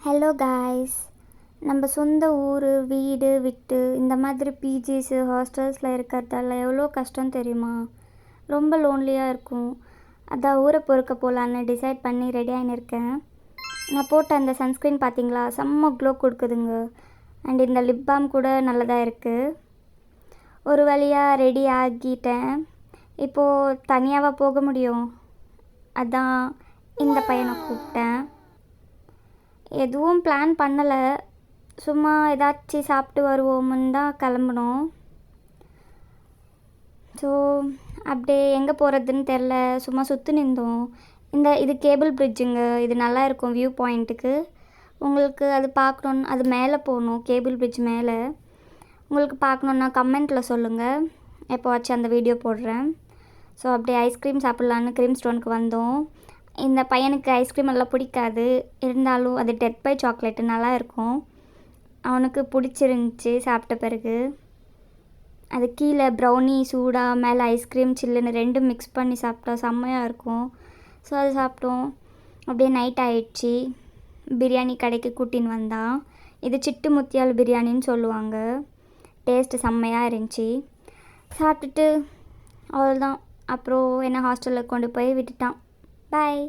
Hello guys, நம்ம சொந்த ஊர் வீடு விட்டு இந்த மாதிரி பிஜிஸு ஹாஸ்டல்ஸில் இருக்கிறதால எவ்வளோ கஷ்டம் தெரியுமா? ரொம்ப லோன்லியாக இருக்கும். அதான் ஊரை பொறுக்க போகலான்னு டிசைட் பண்ணி ரெடி ஆகினிருக்கேன். நான் போட்ட அந்த சன்ஸ்க்ரீன் பார்த்தீங்களா, செம்ம க்ளோ கொடுக்குதுங்க. அண்ட் இந்த லிப் பாம் கூட நல்லதாக இருக்குது. ஒரு வழியாக ரெடி ஆகிட்டேன். இப்போது தனியாகவா போக முடியும்? அதான் இந்த பையனை கூப்பிட்டேன். எதுவும் பிளான் பண்ணலை, சும்மா ஏதாச்சும் சாப்பிட்டு வருவோம்னு தான் கிளம்புனோம். ஸோ அப்படியே எங்கே போகிறதுன்னு தெரில, சும்மா சுற்றி நின்றோம். இது கேபிள் பிரிட்ஜுங்க, இது நல்லா இருக்கும் வியூ பாயிண்ட்டுக்கு. உங்களுக்கு அது பார்க்கணுன்னு அது மேலே போகணும், கேபிள் பிரிட்ஜ் மேலே. உங்களுக்கு பார்க்கணுன்னா கமெண்ட்டில் சொல்லுங்கள், எப்போவாச்சும் அந்த வீடியோ போடுறேன். ஸோ அப்படியே ஐஸ்கிரீம் சாப்பிட்லான்னு க்ரீம் ஸ்டோனுக்கு வந்தோம். இந்த பையனுக்கு ஐஸ்கிரீம் எல்லாம் பிடிக்காது, இருந்தாலும் அது டெத் பை சாக்லேட்டு நல்லா இருக்கும். அவனுக்கு பிடிச்சிருந்துச்சி. சாப்பிட்ட பிறகு அது கீழே ப்ரௌனி சூடாக, மேலே ஐஸ்கிரீம் சில்லுன்னு ரெண்டும் மிக்ஸ் பண்ணி சாப்பிட்டா செம்மையாக இருக்கும். ஸோ அது சாப்பிட்டோம். அப்படியே நைட் ஆகிடுச்சி. பிரியாணி கடைக்கு கூட்டின்னு வந்தான். இது சிட்டு முத்தியால் பிரியாணின்னு சொல்லுவாங்க. டேஸ்ட்டு செம்மையாக இருந்துச்சு. சாப்பிட்டுட்டு அவ்வளோதான். அப்புறம் என்ன ஹாஸ்டலில் கொண்டு போய் விட்டுட்டான். பாய்.